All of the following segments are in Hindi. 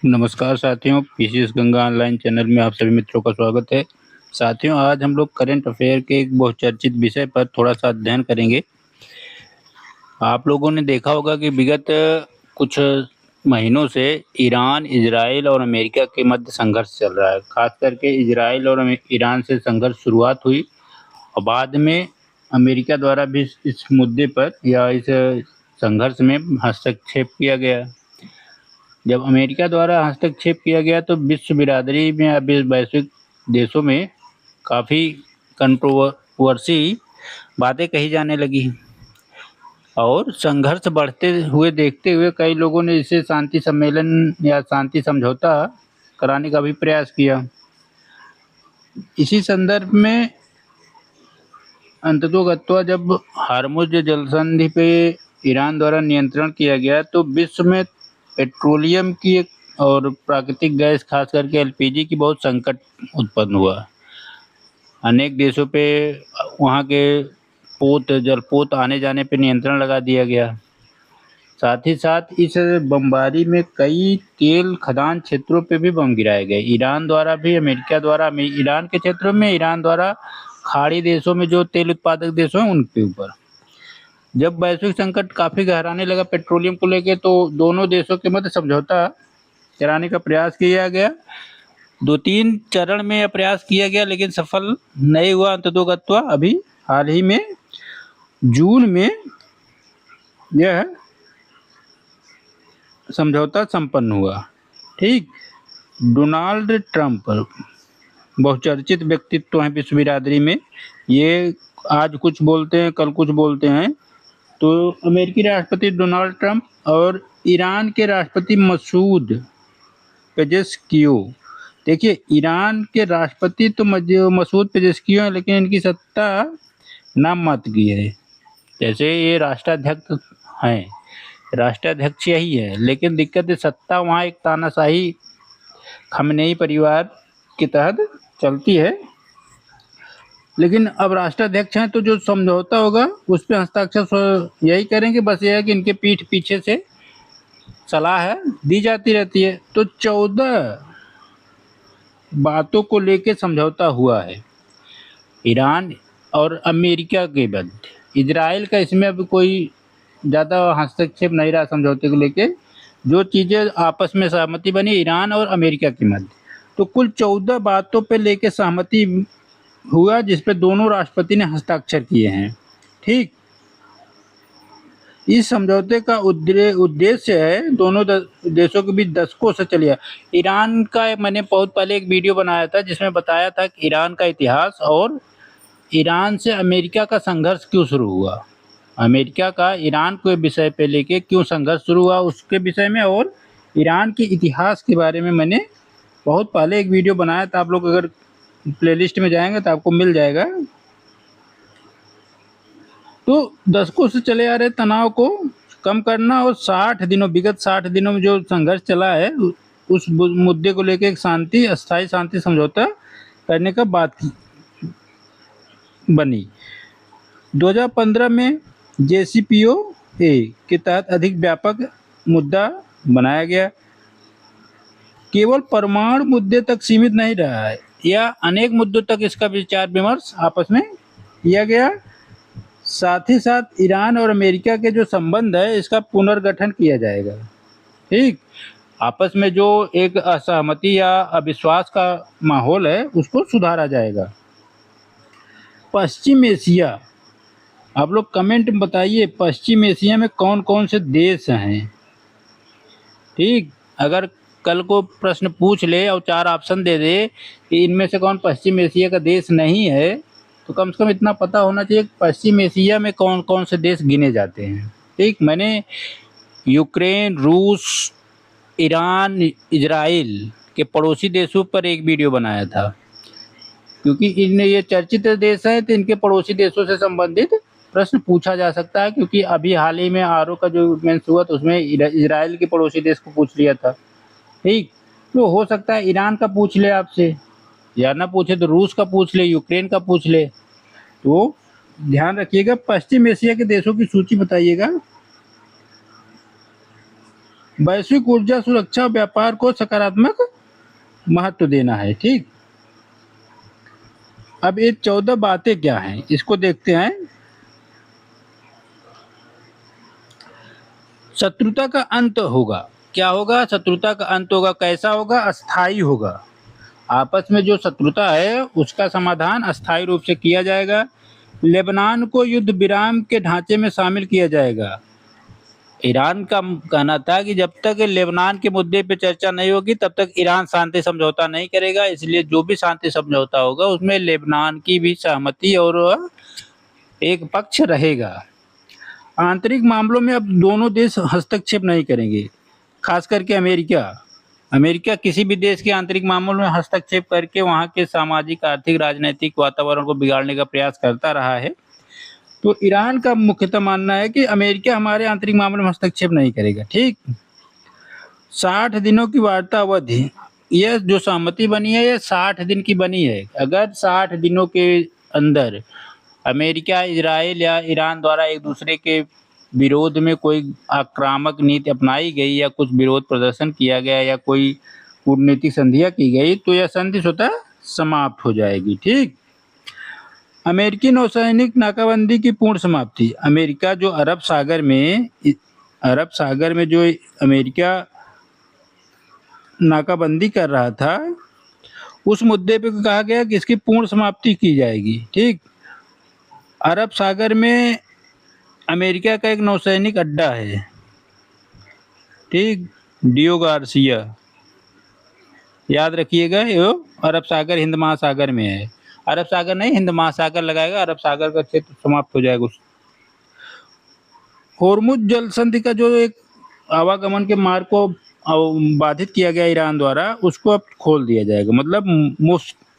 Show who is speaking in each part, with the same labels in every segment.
Speaker 1: नमस्कार साथियों, पीसीएस गंगा ऑनलाइन चैनल में आप सभी मित्रों का स्वागत है। साथियों, आज हम लोग करंट अफेयर के एक बहुत चर्चित विषय पर थोड़ा-सा अध्ययन करेंगे। आप लोगों ने देखा होगा कि विगत कुछ महीनों से ईरान, इज़राइल और अमेरिका के मध्य संघर्ष चल रहा है। ख़ास करके इज़राइल और ईरान से संघर्ष शुरुआत हुई और बाद में अमेरिका द्वारा भी इस मुद्दे पर या इस संघर्ष में हस्तक्षेप किया गया। जब अमेरिका द्वारा हस्तक्षेप किया गया तो विश्व बिरादरी में अब इस वैश्विक देशों में काफ़ी कंट्रोवर्सी बातें कही जाने लगी और संघर्ष बढ़ते हुए देखते हुए कई लोगों ने इसे शांति सम्मेलन या शांति समझौता कराने का भी प्रयास किया। इसी संदर्भ में अंततोगत्वा जब हार्मुज जलसंधि पे ईरान द्वारा नियंत्रण किया गया तो विश्व में पेट्रोलियम की और प्राकृतिक गैस खास करके एलपीजी की बहुत संकट उत्पन्न हुआ। अनेक देशों पे वहाँ के जलपोत आने जाने पे नियंत्रण लगा दिया गया। साथ ही साथ इस बमबारी में कई तेल खदान क्षेत्रों पे भी बम गिराए गए। ईरान द्वारा भी अमेरिका द्वारा ईरान के क्षेत्रों में, ईरान द्वारा खाड़ी देशों में जो तेल उत्पादक देश हैं उनके ऊपर। जब वैश्विक संकट काफ़ी गहराने लगा पेट्रोलियम को लेके तो दोनों देशों के मध्य समझौता कराने का प्रयास किया गया। 2-3 चरण में यह प्रयास किया गया लेकिन सफल नहीं हुआ। अंततोगत्वा अभी हाल ही में जून में यह समझौता संपन्न हुआ। ठीक, डोनाल्ड ट्रंप बहुचर्चित व्यक्तित्व हैं विश्व बिरादरी में। ये आज कुछ बोलते हैं, कल कुछ बोलते हैं। तो अमेरिकी राष्ट्रपति डोनाल्ड ट्रंप और ईरान के राष्ट्रपति मसूद पेजेस्कियो, देखिए ईरान के राष्ट्रपति तो मसूद पेजेस्कियो हैं लेकिन इनकी सत्ता नाममात्र की है। जैसे ये राष्ट्राध्यक्ष हैं, राष्ट्राध्यक्ष यही है लेकिन दिक्कत है सत्ता वहाँ एक तानाशाही खमनेई परिवार के तहत चलती है। लेकिन अब राष्ट्राध्यक्ष हैं तो जो समझौता होगा उस पर हस्ताक्षर यही करेंगे। बस यह है कि इनके पीठ पीछे से सलाह है दी जाती रहती है। तो 14 बातों को लेके समझौता हुआ है ईरान और अमेरिका के मध्य। इजराइल का इसमें अब कोई ज़्यादा हस्तक्षेप नहीं रहा समझौते को लेके। जो चीज़ें आपस में सहमति बनी ईरान और अमेरिका के मध्य, तो कुल 14 बातों पे लेके सहमति हुआ जिस पे दोनों राष्ट्रपति ने हस्ताक्षर किए हैं। ठीक, इस समझौते का उद्देश्य है दोनों देशों के बीच दशकों से चलिए। ईरान का मैंने बहुत पहले एक वीडियो बनाया था जिसमें बताया था कि ईरान का इतिहास और ईरान से अमेरिका का संघर्ष क्यों शुरू हुआ, अमेरिका का ईरान के विषय पे लेके क्यों संघर्ष शुरू हुआ उसके विषय में, और ईरान के इतिहास के बारे में मैंने बहुत पहले एक वीडियो बनाया था। आप लोग अगर प्लेलिस्ट में जाएंगे तो आपको मिल जाएगा। तो दशकों से चले आ रहे तनाव को कम करना और विगत 60 दिनों में जो संघर्ष चला है उस मुद्दे को लेकर एक अस्थायी शांति समझौता करने का बात बनी। 2015 में JCPOA के तहत अधिक व्यापक मुद्दा बनाया गया। केवल परमाणु मुद्दे तक सीमित नहीं रहा है या अनेक मुद्दों तक इसका विचार विमर्श आपस में किया गया। साथ ही साथ ईरान और अमेरिका के जो संबंध है इसका पुनर्गठन किया जाएगा। ठीक, आपस में जो एक असहमति या अविश्वास का माहौल है उसको सुधारा जाएगा। पश्चिम एशिया, आप लोग कमेंट में बताइए पश्चिम एशिया में कौन कौन से देश हैं। ठीक, अगर कल को प्रश्न पूछ ले और 4 ऑप्शन दे दे कि इनमें से कौन पश्चिम एशिया का देश नहीं है तो कम से कम इतना पता होना चाहिए कि पश्चिम एशिया में कौन कौन से देश गिने जाते हैं। ठीक, मैंने यूक्रेन, रूस, ईरान, इजराइल के पड़ोसी देशों पर एक वीडियो बनाया था क्योंकि इनमें ये चर्चित देश हैं तो इनके पड़ोसी देशों से संबंधित प्रश्न पूछा जा सकता है। क्योंकि अभी हाल ही में आरओ का जो मेंस हुआ तो उसमें इजराइल के पड़ोसी देश को पूछ लिया था। ठीक, तो हो सकता है ईरान का पूछ ले आपसे, या ना पूछे तो रूस का पूछ ले, यूक्रेन का पूछ ले। तो ध्यान रखिएगा। पश्चिम एशिया के देशों की सूची बताइएगा। वैश्विक ऊर्जा सुरक्षा व्यापार को सकारात्मक महत्व देना है। ठीक, अब ये 14 बातें क्या हैं इसको देखते हैं। शत्रुता का अंत होगा। क्या होगा? शत्रुता का अंत होगा। कैसा होगा? अस्थायी होगा। आपस में जो शत्रुता है उसका समाधान अस्थायी रूप से किया जाएगा। लेबनान को युद्ध विराम के ढांचे में शामिल किया जाएगा। ईरान का कहना था कि जब तक लेबनान के मुद्दे पे चर्चा नहीं होगी तब तक ईरान शांति समझौता नहीं करेगा, इसलिए जो भी शांति समझौता होगा उसमें लेबनान की भी सहमति और एक पक्ष रहेगा। आंतरिक मामलों में अब दोनों देश हस्तक्षेप नहीं करेंगे, खास करके अमेरिका। अमेरिका किसी भी देश के आंतरिक मामलों में हस्तक्षेप करके वहाँ के सामाजिक, आर्थिक, राजनीतिक वातावरण को बिगाड़ने का प्रयास करता रहा है। तो ईरान का मुख्यतः मानना है कि अमेरिका हमारे आंतरिक मामलों में हस्तक्षेप नहीं करेगा। ठीक, 60 दिनों की वार्ता अवधि, यह जो सहमति बनी है ये 60 दिन की बनी है। अगर 60 दिनों के अंदर अमेरिका, इजराइल या ईरान द्वारा एक दूसरे के विरोध में कोई आक्रामक नीति अपनाई गई या कुछ विरोध प्रदर्शन किया गया या कोई कूटनीतिक संधियां की गई तो यह संधि स्वतः समाप्त हो जाएगी। ठीक, अमेरिकी नौसैनिक नाकाबंदी की पूर्ण समाप्ति। अमेरिका जो अरब सागर में जो अमेरिका नाकाबंदी कर रहा था उस मुद्दे पे कहा गया कि इसकी पूर्ण समाप्ति की जाएगी। ठीक, अरब सागर में अमेरिका का एक नौसैनिक अड्डा है। ठीक, डियो गार्सिया, याद रखिएगा, ये अरब सागर हिंद महासागर में है। अरब सागर नहीं, हिंद महासागर लगाएगा, अरब सागर का क्षेत्र समाप्त हो जाएगा। होर्मुज जल संधि का जो एक आवागमन के मार्ग को बाधित किया गया ईरान द्वारा, उसको अब खोल दिया जाएगा, मतलब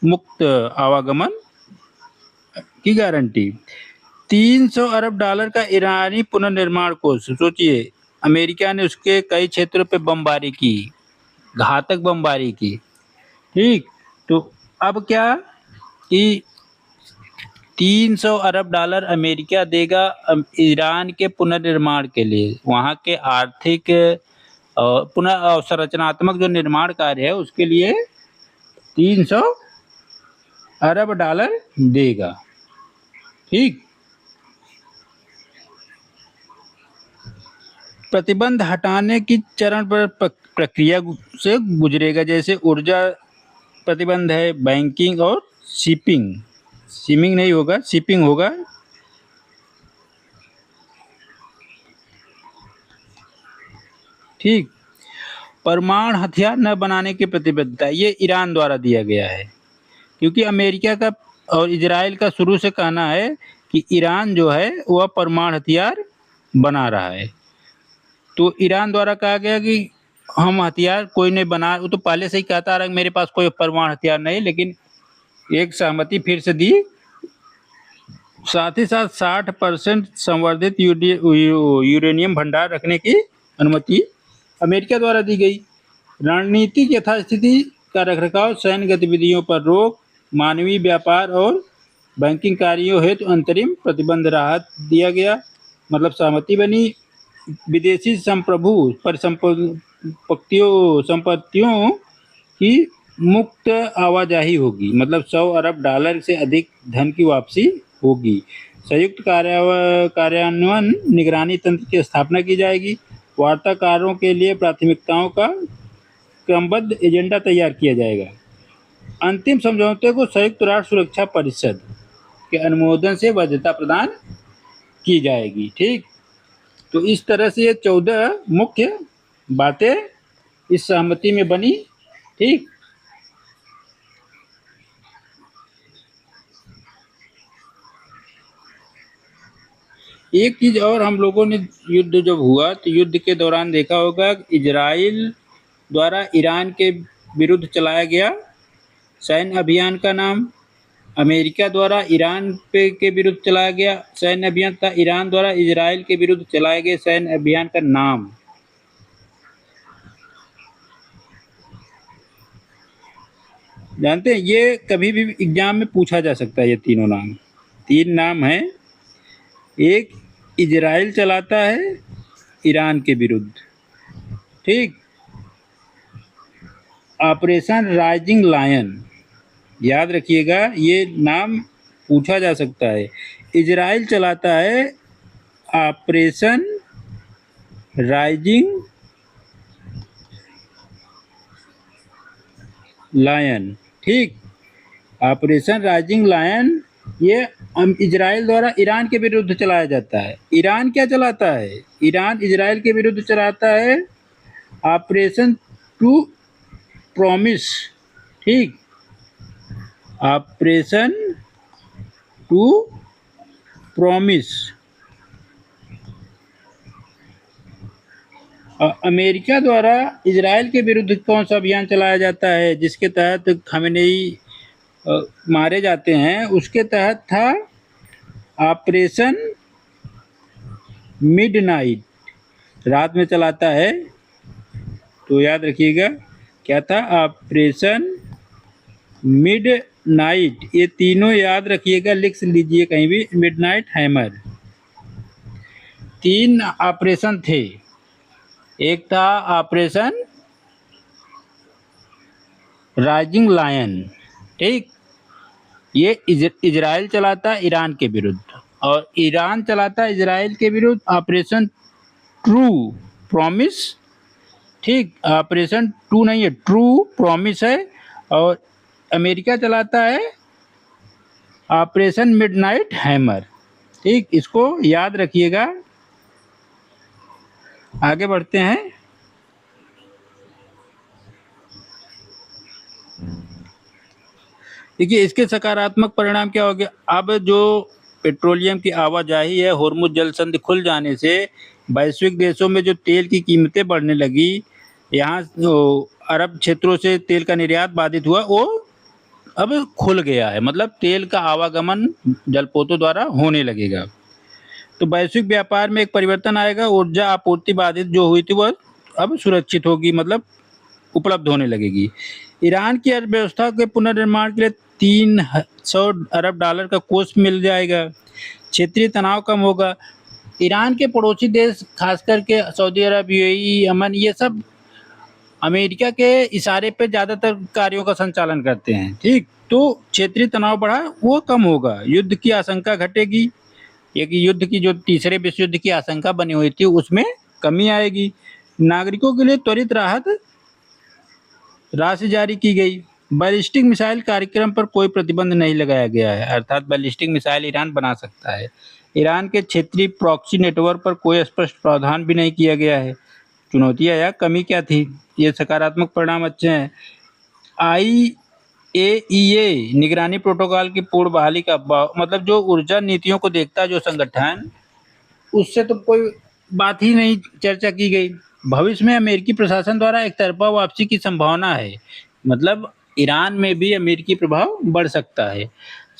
Speaker 1: मुक्त आवागमन की गारंटी। 300 अरब डॉलर का ईरानी पुनर्निर्माण कोष। सोचिए, अमेरिका ने उसके कई क्षेत्रों पे बमबारी की, घातक बमबारी की। ठीक, तो अब क्या कि 300 अरब डॉलर अमेरिका देगा ईरान के पुनर्निर्माण के लिए। वहाँ के आर्थिक पुनः अवसंरचनात्मक जो निर्माण कार्य है उसके लिए 300 अरब डॉलर देगा। ठीक, प्रतिबंध हटाने की चरण पर प्रक्रिया से गुजरेगा, जैसे ऊर्जा प्रतिबंध है, बैंकिंग और शिपिंग नहीं होगा, शिपिंग होगा। ठीक, परमाणु हथियार न बनाने की प्रतिबद्धता, ये ईरान द्वारा दिया गया है, क्योंकि अमेरिका का और इजराइल का शुरू से कहना है कि ईरान जो है वह परमाणु हथियार बना रहा है। तो ईरान द्वारा कहा गया कि हम हथियार कोई नहीं बना, वो तो पहले से ही कहता आ रहा है मेरे पास कोई परमाणु हथियार नहीं, लेकिन एक सहमति फिर से दी। साथ ही साथ 60% संवर्धित यूरेनियम भंडार रखने की अनुमति अमेरिका द्वारा दी गई। रणनीतिक यथास्थिति का रखरखाव, सैन्य गतिविधियों पर रोक, मानवीय व्यापार और बैंकिंग कार्यों हेतु अंतरिम प्रतिबंध राहत दिया गया, मतलब सहमति बनी। विदेशी संप्रभु संपत्तियों की मुक्त आवाजाही होगी, मतलब 100 अरब डॉलर से अधिक धन की वापसी होगी। संयुक्त कार्यान्वयन निगरानी तंत्र की स्थापना की जाएगी। वार्ताकारों के लिए प्राथमिकताओं का क्रमबद्ध एजेंडा तैयार किया जाएगा। अंतिम समझौते को संयुक्त राष्ट्र सुरक्षा परिषद के अनुमोदन से वैधता प्रदान की जाएगी। ठीक, तो इस तरह से ये 14 मुख्य बातें इस सहमति में बनी। ठीक, एक चीज और, हम लोगों ने युद्ध जब हुआ तो युद्ध के दौरान देखा होगा इजराइल द्वारा ईरान के विरुद्ध चलाया गया सैन्य अभियान का नाम, अमेरिका द्वारा ईरान के विरुद्ध चलाया गया सैन्य अभियान था, ईरान द्वारा इजराइल के विरुद्ध चलाए गए सैन्य अभियान का नाम। जानते हैं, ये कभी भी एग्जाम में पूछा जा सकता है। ये तीनों नाम, 3 नाम हैं। एक इजराइल चलाता है ईरान के विरुद्ध, ठीक। ऑपरेशन राइजिंग लायन, याद रखिएगा, ये नाम पूछा जा सकता है। इजराइल चलाता है ऑपरेशन राइजिंग लायन, ठीक। ऑपरेशन राइजिंग लायन ये इजराइल द्वारा ईरान के विरुद्ध चलाया जाता है। ईरान क्या चलाता है? ईरान इजराइल के विरुद्ध चलाता है ऑपरेशन टू प्रॉमिस, ठीक। Operation true promise. अमेरिका द्वारा इजराइल के विरुद्ध कौन सा अभियान चलाया जाता है जिसके तहत खमेनेई मारे जाते हैं? उसके तहत था ऑपरेशन मिडनाइट, रात में चलाता है। तो याद रखिएगा क्या था? Operation midnight. ये तीनों याद रखिएगा, लिख लीजिए कहीं भी, मिडनाइट हैमर। 3 ऑपरेशन थे। एक था ऑपरेशन राइजिंग लायन, ठीक। ये इजराइल चलाता ईरान के विरुद्ध, और ईरान चलाता इजराइल के विरुद्ध ऑपरेशन ट्रू प्रॉमिस, ठीक। ऑपरेशन टू नहीं है, ट्रू प्रॉमिस है। और अमेरिका चलाता है ऑपरेशन मिडनाइट हैमर, ठीक। इसको याद रखिएगा। आगे बढ़ते हैं। देखिए इसके सकारात्मक परिणाम क्या हो गया। अब जो पेट्रोलियम की आवाजाही है, होर्मुज जल संधि खुल जाने से वैश्विक देशों में जो तेल की कीमतें बढ़ने लगी, यहाँ अरब क्षेत्रों से तेल का निर्यात बाधित हुआ, वो अब खुल गया है। मतलब तेल का आवागमन जलपोतों द्वारा होने लगेगा। तो वैश्विक व्यापार में एक परिवर्तन आएगा। ऊर्जा आपूर्ति बाधित जो हुई थी वह अब सुरक्षित होगी, मतलब उपलब्ध होने लगेगी। ईरान की अर्थव्यवस्था के पुनर्निर्माण के लिए $300 अरब का कोष मिल जाएगा। क्षेत्रीय तनाव कम होगा। ईरान के पड़ोसी देश खास करके सऊदी अरब, यूएई, यमन, ये सब अमेरिका के इशारे पे ज़्यादातर कार्यों का संचालन करते हैं, ठीक। तो क्षेत्रीय तनाव बढ़ा, वो कम होगा। युद्ध की आशंका घटेगी। एक युद्ध की जो तीसरे विश्व युद्ध की आशंका बनी हुई थी उसमें कमी आएगी। नागरिकों के लिए त्वरित राहत राशि जारी की गई। बैलिस्टिक मिसाइल कार्यक्रम पर कोई प्रतिबंध नहीं लगाया गया है, अर्थात बैलिस्टिक मिसाइल ईरान बना सकता है। ईरान के क्षेत्रीय प्रॉक्सी नेटवर्क पर कोई स्पष्ट प्रावधान भी नहीं किया गया है। चुनौतियां या कमी क्या थी? ये सकारात्मक परिणाम अच्छे हैं। IAEA निगरानी प्रोटोकॉल की पूर्ण बहाली का, मतलब जो ऊर्जा नीतियों को देखता है जो संगठन, उससे तो कोई बात ही नहीं चर्चा की गई। भविष्य में अमेरिकी प्रशासन द्वारा एक तरफा वापसी की संभावना है, मतलब ईरान में भी अमेरिकी प्रभाव बढ़ सकता है।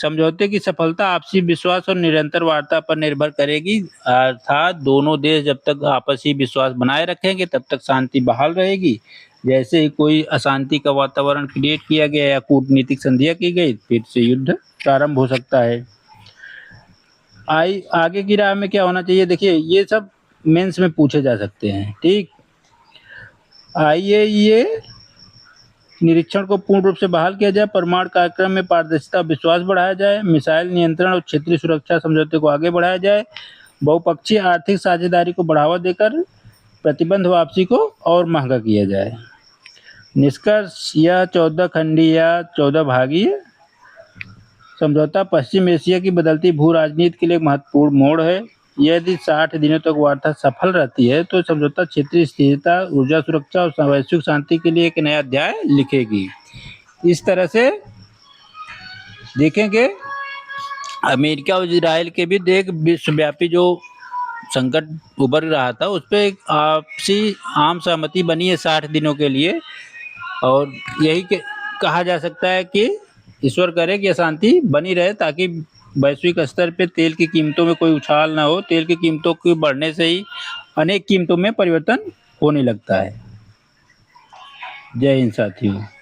Speaker 1: समझौते की सफलता आपसी विश्वास और निरंतर वार्ता पर निर्भर करेगी, अर्थात दोनों देश जब तक आपसी विश्वास बनाए रखेंगे तब तक शांति बहाल रहेगी। जैसे ही कोई अशांति का वातावरण क्रिएट किया गया या कूटनीतिक संधियां की गई, फिर से युद्ध प्रारंभ हो सकता है। आगे की राह में क्या होना चाहिए? देखिए ये सब मेंस में पूछे जा सकते हैं, ठीक। IAEA निरीक्षण को पूर्ण रूप से बहाल किया जाए। परमाणु कार्यक्रम में पारदर्शिता और विश्वास बढ़ाया जाए। मिसाइल नियंत्रण और क्षेत्रीय सुरक्षा समझौते को आगे बढ़ाया जाए। बहुपक्षीय आर्थिक साझेदारी को बढ़ावा देकर प्रतिबंध वापसी को और महंगा किया जाए। निष्कर्ष, यह 14 खंडी या 14 भागीय समझौता पश्चिम एशिया की बदलती भू राजनीति के लिए एक महत्वपूर्ण मोड़ है। यदि 60 दिनों तक वार्ता सफल रहती है तो समझौता क्षेत्रीय स्थिरता, ऊर्जा सुरक्षा और वैश्विक शांति के लिए एक नया अध्याय लिखेगी। इस तरह से देखेंगे अमेरिका और इजराइल के भी एक विश्वव्यापी जो संकट उभर रहा था उस पर एक आपसी आम सहमति बनी है 60 दिनों के लिए, और यही कहा जा सकता है कि ईश्वर करे कि अशांति बनी रहे ताकि वैश्विक स्तर पे तेल की कीमतों में कोई उछाल ना हो। तेल की कीमतों के बढ़ने से ही अनेक कीमतों में परिवर्तन होने लगता है। जय हिंद साथियों।